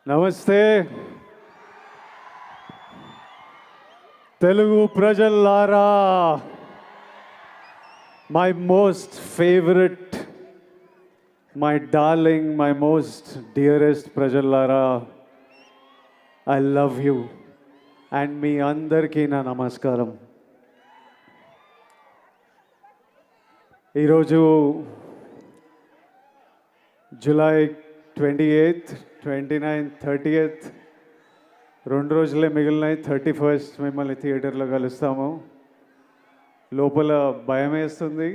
నమస్తే తెలుగు ప్రజల్లారా, my most favourite, my darling, my most dearest ప్రజల్లారా, ఐ లవ్ యూ అండ్ మీ అందరికీ నా నమస్కారం. ఈరోజు జూలై 28th, 29th, 30th 2 రోజులే మిగిలినాయి. 31st మిమ్మల్ని థియేటర్లో కలుస్తాము. లోపల భయం వేస్తుంది,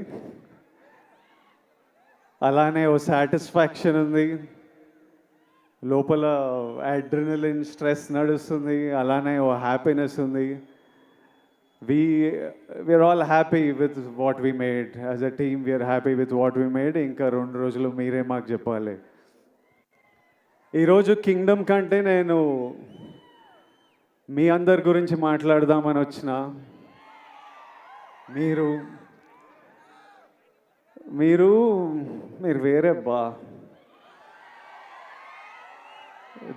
అలానే ఓ సాటిస్ఫాక్షన్ ఉంది. లోపల అడ్రినలిన్ స్ట్రెస్ నడుస్తుంది, అలానే ఓ హ్యాపీనెస్ ఉంది. we're all happy with what we made. As a team, we are happy with what we made. ఇంకా 2 రోజులు మీరే మాకు చెప్పాలి. ఈరోజు కింగ్డమ్ కంటే నేను మీ అందరి గురించి మాట్లాడదామని వచ్చిన. మీరు మీరు మీరు వేరే బా,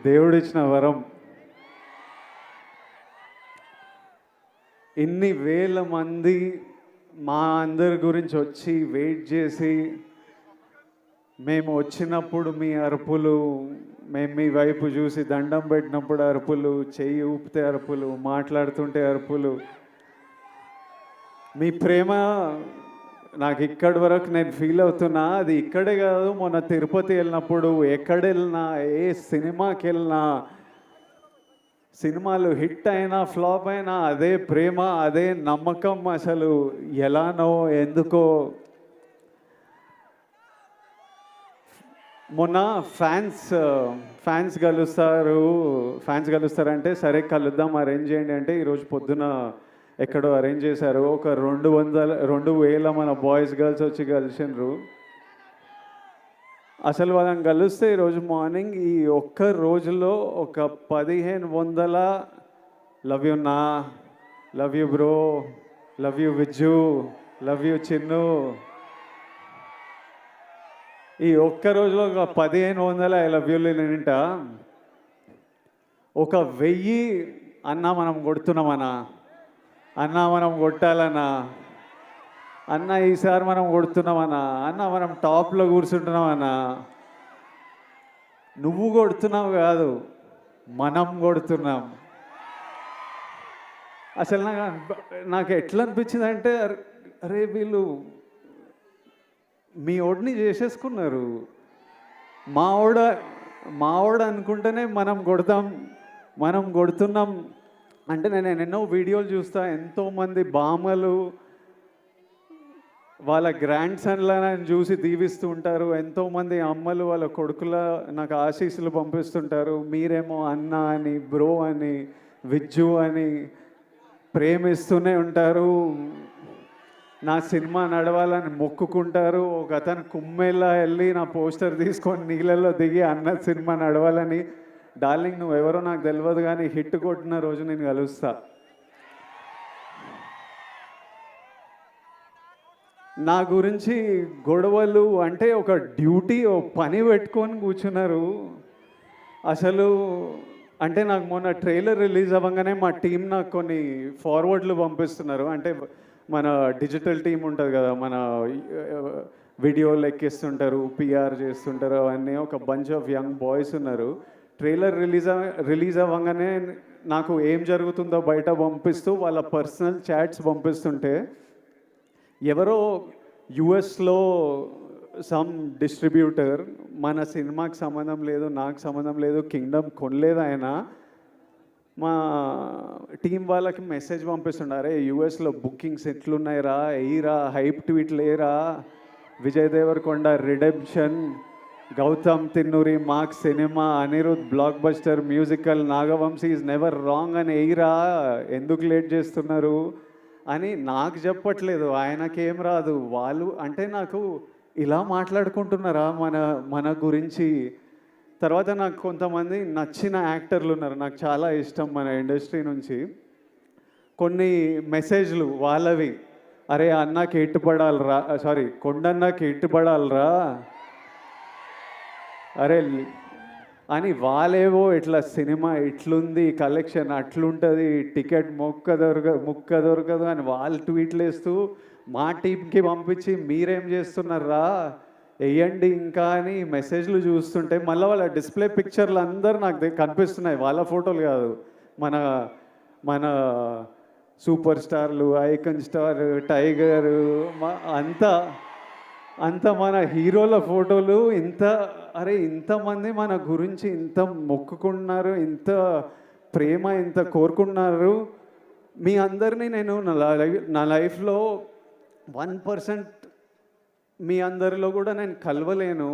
దేవుడిచ్చిన వరం. ఇన్ని వేల మంది మా అందరి గురించి వచ్చి వెయిట్ చేసి, మేము వచ్చినప్పుడు మీ అరుపులు, మేము మీ వైపు చూసి దండం పెట్టినప్పుడు అరుపులు, చెయ్యి ఊపితే అరుపులు, మాట్లాడుతుంటే అరుపులు, మీ ప్రేమ నాకు ఇక్కడి వరకు నేను ఫీల్ అవుతున్నా. అది ఇక్కడే కాదు, మొన్న తిరుపతి వెళ్ళినప్పుడు, ఎక్కడ వెళ్ళినా, ఏ సినిమాకి వెళ్ళినా, సినిమాలు హిట్ అయినా ఫ్లాప్ అయినా అదే ప్రేమ, అదే నమ్మకం. అసలు ఎలానో ఎందుకో. మొన్న ఫ్యాన్స్ కలుస్తారంటే సరే కలుద్దాం, అరేంజ్ చేయండి అంటే ఈరోజు పొద్దున ఎక్కడో అరేంజ్ చేశారు. ఒక 2,000 మన బాయ్స్ గర్ల్స్ వచ్చి కలిసినారు. అసలు వాళ్ళని కలిస్తే ఈరోజు మార్నింగ్ ఈ ఒక్క రోజులో ఒక 1,500 లవ్ యూ నా, love you bro, love you Vijju, love you Chinnu, ఈ ఒక్క రోజులో ఒక 1,500 ఐ లవ్ యూలు నింట. ఒక 1000 అన్నా మనం కొడుతున్నామన్నా, అన్నా మనం కొట్టాలన్నా, అన్న ఈసారి మనం కొడుతున్నామన్నా, అన్న మనం టాప్లో కూర్చుంటున్నామన్నా. నువ్వు కొడుతున్నావు కాదు, మనం కొడుతున్నాం. అసలు నాకు ఎట్లా అనిపించింది అంటే, అరే వీళ్ళు మీ ఓడిని చేసేసుకున్నారు. మావాడు అనుకుంటేనే మనం కొడుతున్నాం అంటే. నేను ఎన్నో వీడియోలు చూస్తా, ఎంతోమంది బామ్మలు వాళ్ళ గ్రాండ్ సన్లను చూసి దీవిస్తూ ఉంటారు. ఎంతోమంది అమ్మలు వాళ్ళ కొడుకుల నాకు ఆశీస్సులు పంపిస్తుంటారు. మీరేమో అన్న అని, బ్రో అని, విజ్జు అని ప్రేమిస్తూనే ఉంటారు. నా సినిమా నడవాలని మొక్కుకుంటారు. ఒక అతను కుమ్మేలా వెళ్ళి నా పోస్టర్ తీసుకొని నీళ్ళల్లో దిగి అన్న సినిమా నడవాలని. డార్లింగ్ నువ్వు ఎవరో నాకు తెలియదు, కానీ హిట్ కొట్టిన రోజు నేను కలుస్తా. నా గురించి గొడవలు అంటే ఒక డ్యూటీ, ఓ పని పెట్టుకొని కూర్చున్నారు. అసలు అంటే నాకు మొన్న ట్రైలర్ రిలీజ్ అవ్వగానే మా టీం నాకు కొన్ని ఫార్వర్డ్లు పంపిస్తున్నారు. అంటే మన డిజిటల్ టీం ఉంటుంది కదా, మన వీడియోలు ఎక్కిస్తుంటారు, పిఆర్ చేస్తుంటారు, అవన్నీ ఒక బంచ్ ఆఫ్ యంగ్ బాయ్స్ ఉన్నారు. ట్రైలర్ రిలీజ్ అవ్వగానే నాకు ఏం జరుగుతుందో బయట పంపిస్తూ వాళ్ళ పర్సనల్ చాట్స్ పంపిస్తుంటే, ఎవరో యుఎస్లో సమ్ డిస్ట్రిబ్యూటర్, మన సినిమాకి సంబంధం లేదు, నాకు సంబంధం లేదు, కింగ్డమ్ కొనలేదు ఆయన, మా టీం వాళ్ళకి మెసేజ్ పంపిస్తుండారే, యుఎస్లో బుకింగ్స్ ఎట్లున్నాయిరా, ఎయిరా, హైప్ ట్వీట్లు లేరా, Vijay Deverakonda redemption, Gowtam Tinnanuri mark cinema, Anirudh blockbuster musical, Nagavamsi is never wrong అని ఎయిరా, ఎందుకు లేట్ చేస్తున్నారు అని నాకు చెప్పట్లేదు. ఆయనకేం రాదు. వాళ్ళు అంటే నాకు ఇలా మాట్లాడుకుంటున్నారా మన గురించి. తర్వాత నాకు కొంతమంది నచ్చిన యాక్టర్లు ఉన్నారు, నాకు చాలా ఇష్టం మన ఇండస్ట్రీ నుంచి. కొన్ని మెసేజ్లు వాళ్ళవి, అరే అన్నకి ఎట్టుపడాలరా, సారీ కొండన్నకి ఎట్టుపడాలరా, అరే అని వాళ్ళేవో ఇట్లా సినిమా ఇట్లుంది, కలెక్షన్ అట్లుంటుంది, టికెట్ ముక్క దొరకదు అని వాళ్ళు ట్వీట్లు వేస్తూ మా టీంకి పంపించి మీరేం చేస్తున్నారా వేయండి ఇంకా అని మెసేజ్లు చూస్తుంటే మళ్ళీ వాళ్ళ డిస్ప్లే పిక్చర్లు అందరూ నాకు కనిపిస్తున్నాయి. వాళ్ళ ఫోటోలు కాదు, మన మన సూపర్ స్టార్లు, ఐకన్ స్టార్, టైగర్, అంతా అంత మన హీరోల ఫోటోలు. ఇంతమంది మన గురించి ఇంత మొక్కుకున్నారు, ఇంత ప్రేమ ఇంత కోరుకున్నారు. మీ అందరినీ నేను నా లైఫ్లో 1% మీ అందరిలో కూడా నేను కలవలేను.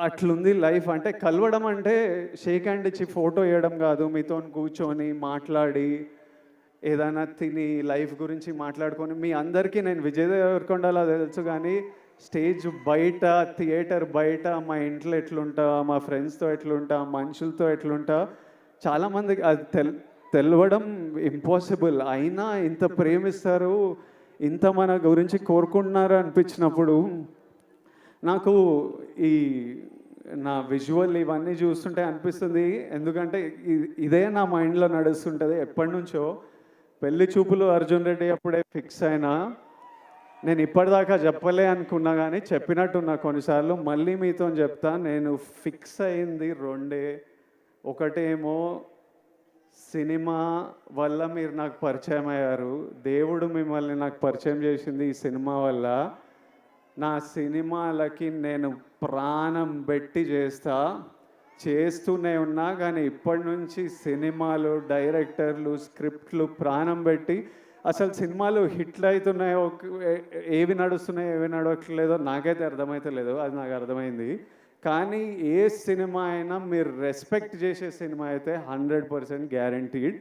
అట్లుంది లైఫ్. అంటే కలవడం అంటే షేక్ హ్యాండ్ ఇచ్చి ఫోటో వేయడం కాదు, మీతో కూర్చొని మాట్లాడి ఏదైనా తిని లైఫ్ గురించి మాట్లాడుకొని. మీ అందరికీ నేను విజయ్ దేవరకొండలా తెలుసు, కానీ స్టేజ్ బయట, థియేటర్ బయట, మా ఇంట్లో ఎట్లుంటా, మా ఫ్రెండ్స్తో ఎట్లుంటా, మనుషులతో ఎట్లుంటా, చాలామందికి అది తెలవడం ఇంపాసిబుల్. అయినా ఇంత ప్రేమిస్తారు, ఇంత మన గురించి కోరుకుంటున్నారు అనిపించినప్పుడు నాకు ఈ నా విజువల్ ఇవన్నీ చూస్తుంటే అనిపిస్తుంది. ఎందుకంటే ఇదే నా మైండ్లో నడుస్తుంటుంది ఎప్పటి నుంచో. పెళ్లి చూపులు అర్జున్ రెడ్డి అప్పుడే ఫిక్స్ అయినా, నేను ఇప్పటిదాకా చెప్పలే అనుకున్నా కానీ చెప్పినట్టున్నా కొన్నిసార్లు. మళ్ళీ మీతో చెప్తా, నేను ఫిక్స్ అయింది రెండే. ఒకటేమో సినిమా వల్ల మీరు నాకు పరిచయం అయ్యారు, దేవుడు మిమ్మల్ని నాకు పరిచయం చేసింది ఈ సినిమా వల్ల. నా సినిమాలకి నేను ప్రాణం పెట్టి చేస్తూనే ఉన్నా, కానీ ఇప్పటి నుంచి సినిమాలు, డైరెక్టర్లు, స్క్రిప్ట్లు ప్రాణం పెట్టి, అసలు సినిమాలు హిట్లు అవుతున్నాయో, ఏవి నడుస్తున్నాయో ఏవి నడవట్లేదో నాకైతే అర్థమైతే లేదు, అది నాకు అర్థమైంది. కానీ ఏ సినిమా అయినా మీరు రెస్పెక్ట్ చేసే సినిమా అయితే 100% గ్యారంటీడ్.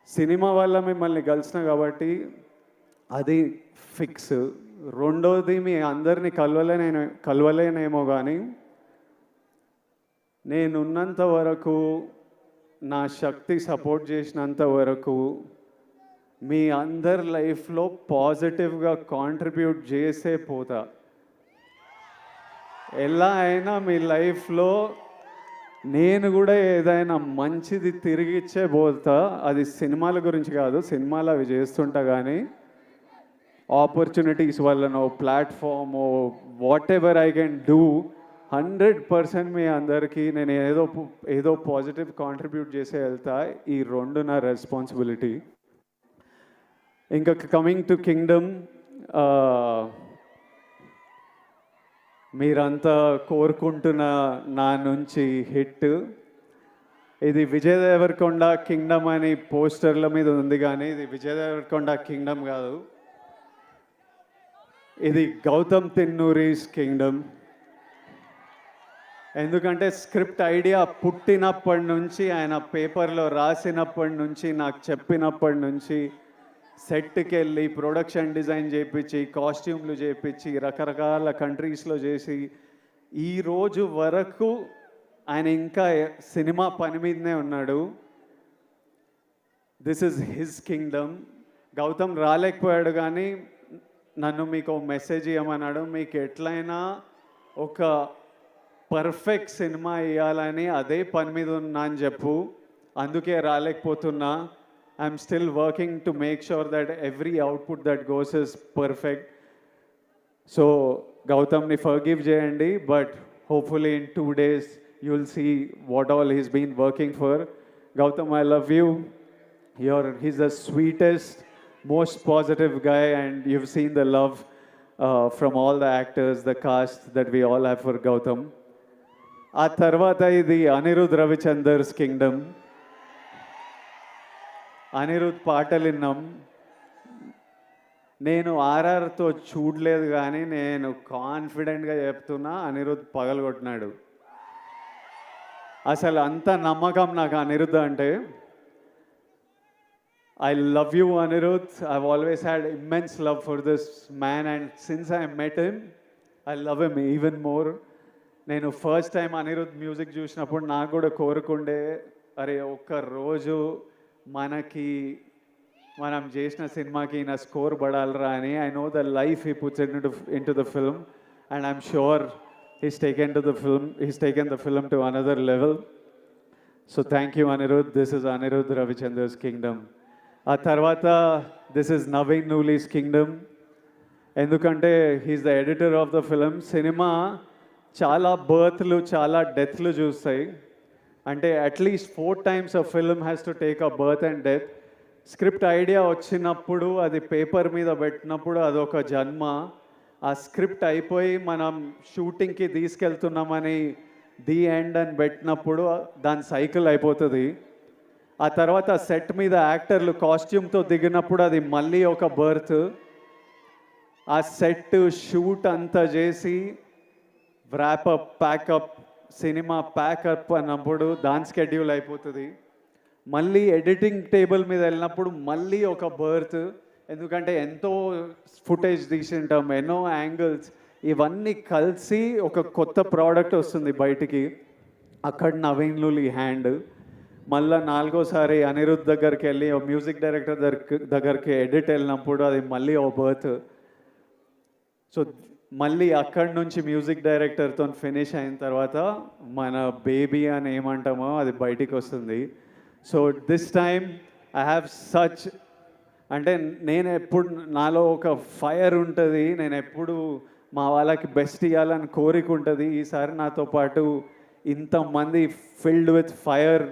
సినిమా వల్ల మిమ్మల్ని కలిసిన కాబట్టి అది ఫిక్స్. రెండోది, మీ అందరినీ కలవలేనేమో కానీ నేనున్నంత వరకు, నా శక్తి సపోర్ట్ చేసినంత వరకు మీ అందరి లైఫ్లో పాజిటివ్గా కాంట్రిబ్యూట్ చేసే పోతా. ఎలా అయినా మీ లైఫ్లో నేను కూడా ఏదైనా మంచిది తిరిగిచ్చే పోతా. అది సినిమాల గురించి కాదు, సినిమాలు అవి చేస్తుంటా, కానీ ఆపర్చునిటీస్ వల్లనో, ప్లాట్ఫామో, whatever I can do, 100% మీ అందరికీ నేను ఏదో పాజిటివ్ కాంట్రిబ్యూట్ చేసే వెళ్తా. ఈ రెండు నా రెస్పాన్సిబిలిటీ. ఇంకా కమింగ్ టు కింగ్డమ్, మీరంతా కోరుకుంటున్న నా నుంచి హిట్. ఇది విజయ్ దేవరకొండ కింగ్డమ్ అని పోస్టర్ల మీద ఉంది, కానీ ఇది విజయ్ దేవరకొండ కింగ్డమ్ కాదు, ఇది గౌతమ్ తిన్నూరీస్ కింగ్డమ్. ఎందుకంటే స్క్రిప్ట్ ఐడియా పుట్టినప్పటి నుంచి, ఆయన పేపర్లో రాసినప్పటి నుంచి, నాకు చెప్పినప్పటి నుంచి, సెట్కి వెళ్ళి ప్రొడక్షన్ డిజైన్ చేయించి, కాస్ట్యూమ్లు చేయించి, రకరకాల కంట్రీస్లో చేసి, ఈరోజు వరకు ఆయన ఇంకా సినిమా పని మీదనే ఉన్నాడు. This is his kingdom. Gautam రాలేకపోయాడు, కానీ నన్ను మీకు మెసేజ్ ఇవ్వమన్నాడు. మీకు ఎట్లయినా ఒక పర్ఫెక్ట్ సినిమా ఇవ్వాలని అదే పని మీద ఉన్నా అని చెప్పు, అందుకే రాలేకపోతున్నా. I'm still working to make sure that every output that goes is perfect. So, Gautamni forgive jayandi, but hopefully in 2 days you'll see what all he's been working for. Gautam, I love you. He's the sweetest, most positive guy, and you've seen the love from all the actors, the cast that we all have for Gautam. ఆ తర్వాత ఇది Anirudh రవిచందర్స్ Kingdom. Anirudh పాటలు విన్నాం. నేను ఆర్ఆర్తో చూడలేదు, కానీ నేను కాన్ఫిడెంట్గా చెప్తున్నా, అనిరుద్ పగలగొట్టినాడు. అసలు అంత నమ్మకం నాకు అనిరుద్ అంటే. I love you, Anirudh. I've always had immense love for this man, and since I met him, I love him even more. నేను ఫస్ట్ టైం అనిరుద్ మ్యూజిక్ చూసినప్పుడు నాకు కూడా కోరుకుండే, అరే ఒక్క రోజు మనం చేసిన సినిమాకి నా స్కోర్ పడాలరా అని. I know the life he puts into the film, and I'm sure he's taken the film to another level. So thank you, Anirudh. This is Anirudh Ravichandra's Kingdom. ఆ తర్వాత this is Naveen Nooli's Kingdom. ఎందుకంటే he's the editor of the film. Cinema చాలా బర్త్లు చాలా డెత్లు చూస్తాయి. అంటే at least 4 times a film has to take a birth and death. Script idea వచ్చినప్పుడు అది paper మీద పెట్టినప్పుడు అదొక జన్మ. ఆ స్క్రిప్ట్ అయిపోయి మనం షూటింగ్కి తీసుకెళ్తున్నామని ది ఎండ్ అని పెట్టినప్పుడు దాని సైకిల్ అయిపోతుంది. ఆ తర్వాత సెట్ మీద యాక్టర్లు కాస్ట్యూమ్తో దిగినప్పుడు అది మళ్ళీ ఒక బర్త్. ఆ సెట్ షూట్ అంతా చేసి వ్రాపప్ ప్యాకప్ సినిమా ప్యాకప్ అన్నప్పుడు దాని స్కెడ్యూల్ అయిపోతుంది. మళ్ళీ ఎడిటింగ్ టేబుల్ మీద వెళ్ళినప్పుడు మళ్ళీ ఒక బర్త్. ఎందుకంటే ఎంతో ఫుటేజ్ తీసింటాం, ఎన్నో యాంగిల్స్, ఇవన్నీ కలిసి ఒక కొత్త ప్రోడక్ట్ వస్తుంది బయటికి. అక్కడ నవీన్ లూలి హ్యాండ్. మళ్ళీ 4వసారి అనిరుద్ధ్ దగ్గరికి వెళ్ళి మ్యూజిక్ డైరెక్టర్ దగ్గరికి ఎడిట్ వెళ్ళినప్పుడు అది మళ్ళీ ఓ బర్త్. సో మళ్ళీ అక్కడి నుంచి మ్యూజిక్ డైరెక్టర్తో ఫినిష్ అయిన తర్వాత మన బేబీ అని ఏమంటామో అది బయటికి వస్తుంది. So this time I have such, అంటే నేను ఎప్పుడు నాలో ఒక ఫైర్ ఉంటుంది, నేను ఎప్పుడు మా వాళ్ళకి బెస్ట్ ఇవ్వాలని కోరిక ఉంటుంది. ఈసారి నాతో పాటు ఇంతమంది ఫిల్డ్ విత్ ఫైర్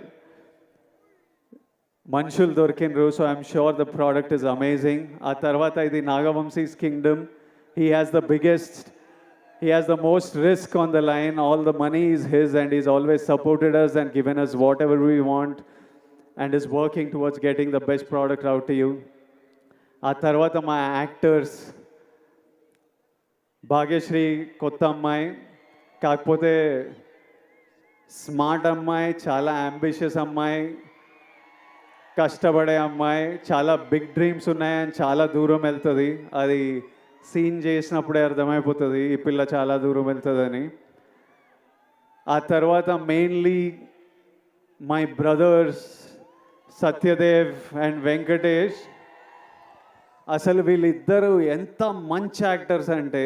మనుషులు దొరికినరు. So I'm sure the product is amazing. ఆ తర్వాత ఇది Nagavamsi's kingdom. He has the most risk on the line. All the money is his and he's always supported us and given us whatever we want and is working towards getting the best product out to you. ఆ తర్వాత మా actors, Bhagyashree కొత్త అమ్మాయి, కాకపోతే smart అమ్మాయి, చాలా ambitious అమ్మాయి, కష్టపడే అమ్మాయి, చాలా బిగ్ డ్రీమ్స్ ఉన్నాయని చాలా దూరం వెళ్తుంది. అది సీన్ చేసినప్పుడే అర్థమైపోతుంది ఈ పిల్ల చాలా దూరం వెళ్తుందని. ఆ తర్వాత mainly my brothers Satyadev and Venkatesh. అసలు వీళ్ళిద్దరూ ఎంత మంచి యాక్టర్స్ అంటే,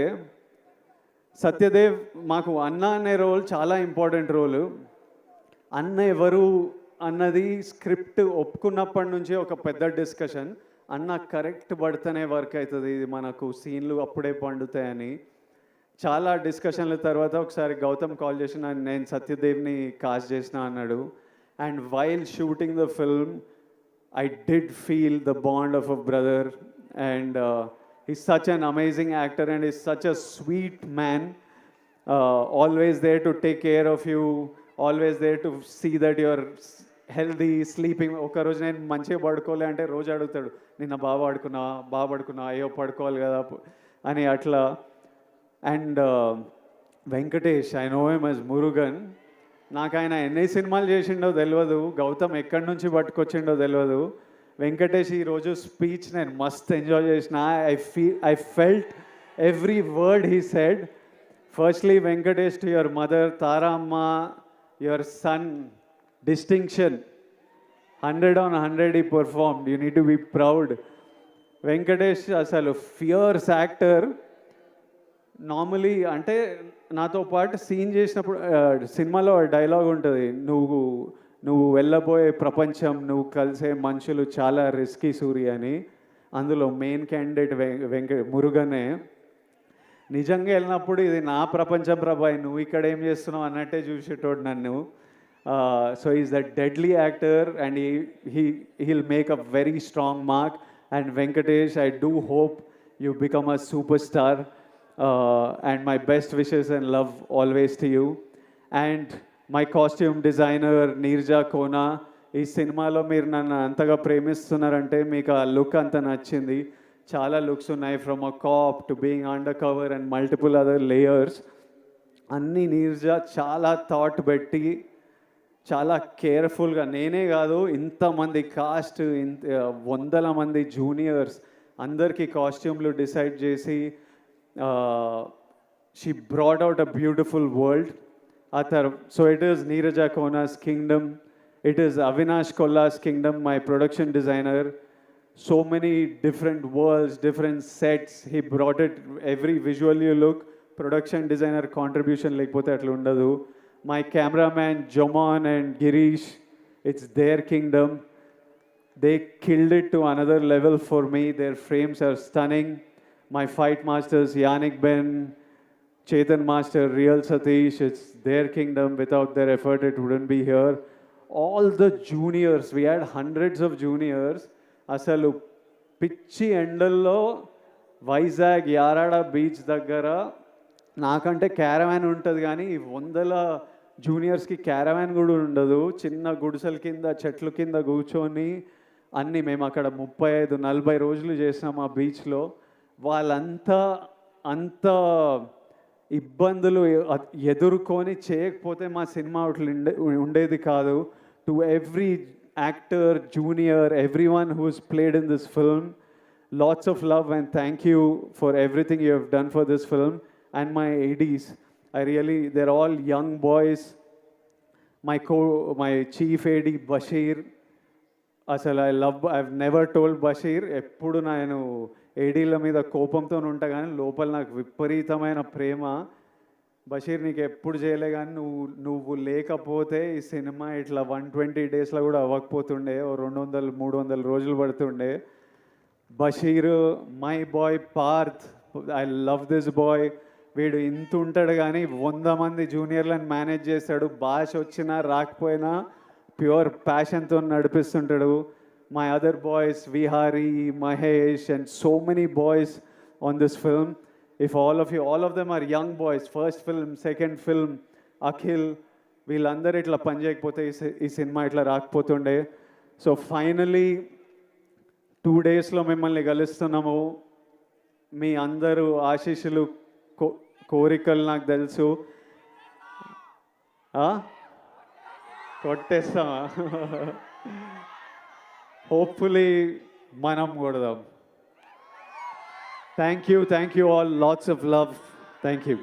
సత్యదేవ్ మాకు అన్న అనే రోల్ చాలా ఇంపార్టెంట్ రోలు. అన్న ఎవరు అన్నది స్క్రిప్ట్ ఒప్పుకున్నప్పటి నుంచి ఒక పెద్ద డిస్కషన్. అన్న కరెక్ట్ పడితేనే వర్క్ అవుతుంది, ఇది మనకు సీన్లు అప్పుడే పండుతాయని చాలా డిస్కషన్ల తర్వాత ఒకసారి గౌతమ్ కాల్ చేసి నేను సత్యదేవ్ని కాస్ట్ చేసిన అన్నాడు. And while shooting the film I did feel the bond of a brother. And is such an amazing actor and is such a sweet man. Always there to take care of you, always there to see that your healthy sleeping. ఒకరోజు నేను మంచిగా పడుకోలే అంటే రోజు అడుగుతాడు, నిన్న బాగా పడుకున్నా, అయ్యో పడుకోవాలి కదా అని అట్లా. And Venkatesh, I know him as Murugan. నాకు ఆయన ఎన్ని సినిమాలు చేసిండో తెలియదు, గౌతమ్ ఎక్కడి నుంచి పట్టుకొచ్చిండో తెలియదు. వెంకటేష్ ఈరోజు స్పీచ్ నేను మస్త్ ఎంజాయ్ చేసిన. I felt every word he said. Firstly Venkatesh, to your mother Tara అమ్మ, your son distinction 100 on 100 he performed. You need to be proud. Venkatesh అసలు ఫియర్స్ యాక్టర్. నార్మలీ అంటే నాతో పాటు సీన్ చేసినప్పుడు సినిమాలో డైలాగ్ ఉంటుంది, నువ్వు వెళ్ళబోయే ప్రపంచం, నువ్వు కలిసే మనుషులు చాలా రిస్కీ సూర్య అని. అందులో మెయిన్ క్యాండిడేట్ మురుగనే. నిజంగా వెళ్ళినప్పుడు ఇది నా ప్రపంచం ప్రభాయ్, నువ్వు ఇక్కడ ఏం చేస్తున్నావు అన్నట్టే చూసేటోడు నన్ను. So he's a deadly actor and he'll make a very strong mark. And Venkatesh, I do hope you become a superstar. And my best wishes and love always to you. And my costume designer Neerja Kona, ఈ సినిమాలో మీరు నన్ను అంతగా ప్రేమిస్తున్నారంటే మీకు ఆ look అంత నచ్చింది. చాలా లుక్స్ ఉన్నాయి, from a cap to being under cover and multiple other layers. అన్నీ నీర్జా చాలా థాట్ పెట్టి చాలా కేర్ఫుల్గా, నేనే కాదు ఇంతమంది కాస్ట్, వందల మంది జూనియర్స్ అందరికీ కాస్ట్యూమ్లు డిసైడ్ చేసి she brought out a beautiful world. So it is Neeraja Kona's kingdom, it is Avinash Kolla's kingdom, my production designer. So many different worlds, different sets. He brought it, every visual you look, production designer contribution లేకపోతే అట్లా ఉండదు. My cameraman Jomon and Girish, it's their kingdom. They killed it to another level for me. Their frames are stunning. My fight masters, Yannick Ben, Chetan Master, Real Satish, it's their kingdom. Without their effort, it wouldn't be here. All the juniors, we had hundreds of juniors. అసలు పిచ్చి ఎండల్లో Vizag Yarada beach దగ్గర నాకంటే caravan ఉంటుంది కానీ వందల జూనియర్స్కి caravan కూడా ఉండదు. చిన్న గుడిసెల కింద చెట్ల కింద కూర్చొని అన్నీ మేము అక్కడ 35-40 రోజులు చేసినాం ఆ బీచ్లో. వాళ్ళంతా అంత ఇబ్బందులు ఎదుర్కొని చేయకపోతే మా సినిమా అట్లా ఉండేది కాదు. To every actor, junior, every one who's played in this film, lots of love and thank you for everything you have done for this film. And my ADs, they're all young boys. My chief AD Bashir, అసలు I've never told Bashir, ఎప్పుడు నేను ఏడీల మీద కోపంతో ఉంటా కానీ లోపల నాకు విపరీతమైన ప్రేమ. బషీర్ నీకు ఎప్పుడు చేయలే కానీ నువ్వు లేకపోతే ఈ సినిమా ఇట్లా 120 డేస్లో కూడా అవ్వకపోతుండే, 200-300 రోజులు పడుతుండే. Basheer, my boy Parth, I love this boy. వీడు ఇంత ఉంటాడు కానీ 100 మంది జూనియర్లను మేనేజ్ చేస్తాడు. భాష వచ్చినా రాకపోయినా ప్యూర్ ప్యాషన్తో నడిపిస్తుంటాడు. My other boys, Vihari, Mahesh and so many boys on this film. If all of them are young boys, first film, second film, Akhil, వీళ్ళందరూ ఇట్లా పని చేయకపోతే ఈ సినిమా ఇట్లా రాకపోతుండే. సో ఫైనలీ 2 డేస్లో మిమ్మల్ని కలుస్తున్నాము. మీ అందరూ ఆశీస్సులు, కోరికలు నాకు తెలుసు. కొట్టేస్తామా? హోప్ఫుల్లీ మనం కొడదాం. Thank you all, lots of love. Thank you.